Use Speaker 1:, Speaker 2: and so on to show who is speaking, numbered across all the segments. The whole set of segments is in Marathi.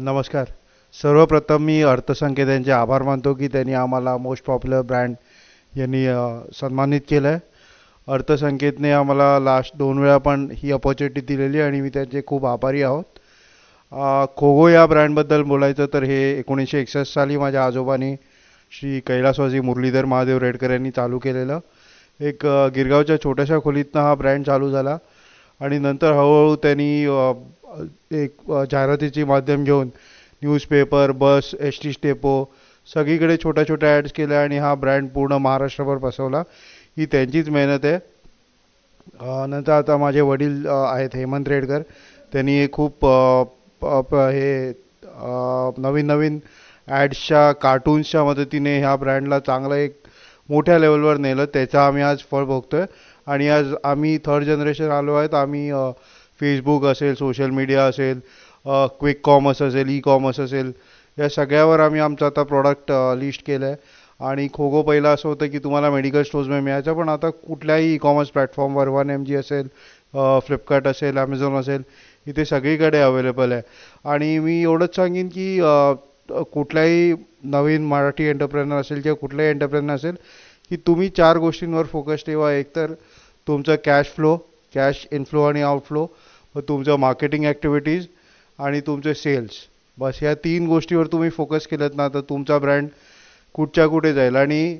Speaker 1: नमस्कार. सर्वप्रथम मी अर्थसंकेत यांचे आभार मानतो की त्यांनी आम्हाला मोस्ट पॉप्युलर ब्रँड यांनी सन्मानित केलं आहे. अर्थसंकेतने आम्हाला लास्ट 2 वेळा पण ही अपॉर्च्युनिटी दिलेली आणि मी त्यांचे खूप आभारी आहोत. खोगो या ब्रँडबद्दल बोलायचं तर हे 1961 साली माझ्या आजोबांनी श्री कैलासवासी मुरलीधर महादेव रेडकर यांनी चालू केलेलं एक गिरगावच्या छोट्याशा खोलीतनं हा ब्रँड चालू झाला आणि नंतर हळूहळू त्यांनी एक जाहिरातीची माध्यम घेऊन न्यूजपेपर, बस, एस टी डेपो सगळीकडे छोट्या छोट्या ॲड्स केल्या आणि हा ब्रँड पूर्ण महाराष्ट्रभर पसरवला. ही त्यांचीच मेहनत आहे. नंतर आता माझे वडील आहेत हेमंत रेडकर. त्यांनी हे खूप नवीन नवीन ॲड्सच्या कार्टून्सच्या मदतीने ह्या ब्रँडला चांगलं एक मोठ्या लेवलवर नेलं. त्याचं आम्ही आज फळ भोगतोय आणि आज आम्ही थर्ड जनरेशन आलो आहेत. आम्ही फेसबुक असेल, सोशल मीडिया असेल, क्विक कॉमर्स असेल, ई कॉमर्स असेल, या सगळ्यावर आम्ही आमचं आता प्रॉडक्ट लिस्ट केलं आहे. आणि खोगो पहिला असं होतं की तुम्हाला मेडिकल स्टोर्समध्ये मिळायचं, पण आता कुठल्याही ई कॉमर्स प्लॅटफॉर्मवर 1mg असेल, फ्लिपकार्ट असेल, ॲमेझॉन असेल, इथे सगळीकडे अवेलेबल आहे. आणि मी एवढंच सांगेन की कुठल्याही नवीन मराठी एंटरप्रेनर असेल किंवा कुठलाही एंटरप्रेनर असेल की तुम्ही 4 गोष्टींवर फोकस ठेवा. एक तर तुमचं कॅश फ्लो, कॅश इनफ्लो आणि आउटफ्लो, व तुमचं मार्केटिंग ॲक्टिव्हिटीज आणि तुमचे सेल्स. बस ह्या 3 गोष्टीवर तुम्ही फोकस केलं ना तर तुमचा ब्रँड कुठच्या कुठे जाईल. आणि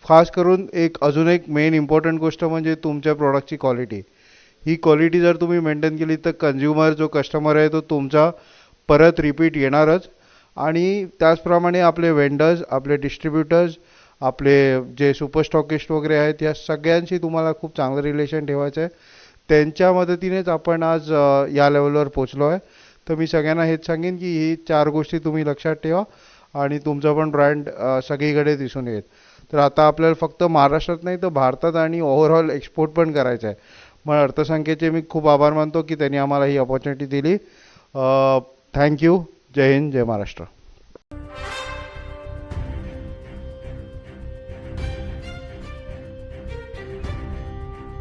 Speaker 1: खास करून अजून एक मेन इम्पॉर्टंट गोष्ट म्हणजे तुमच्या प्रॉडक्टची क्वालिटी. ही क्वालिटी जर तुम्ही मेंटेन केली तर कन्झ्युमर जो कस्टमर आहे तो तुमचा परत रिपीट येणारच. आणि त्याचप्रमाणे आपले वेंडर्स, आपले डिस्ट्रीब्युटर्स, आपले जे सुपर स्टॉकिस्ट वगैरे आहेत या सगळ्यांशी तुम्हाला खूप चांगलं रिलेशन ठेवायचं आहे. त्यांच्या मदतीनेच आपण आज या लेवलवर पोचलो आहे. तर मी सगळ्यांना हेच सांगेन की ही 4 गोष्टी तुम्ही लक्षात ठेवा आणि तुमचा पण ब्रँड सगळीकडे दिसून येईल. तर आता आपल्याला फक्त महाराष्ट्रात नाही तर भारतात आणि ओव्हरऑल एक्सपोर्ट पण करायचं आहे. मग अर्थसंकेतचे मी खूप आभार मानतो की त्यांनी आम्हाला ही अपॉर्च्युनिटी दिली. थँक्यू. जय हिंद, जय महाराष्ट्र.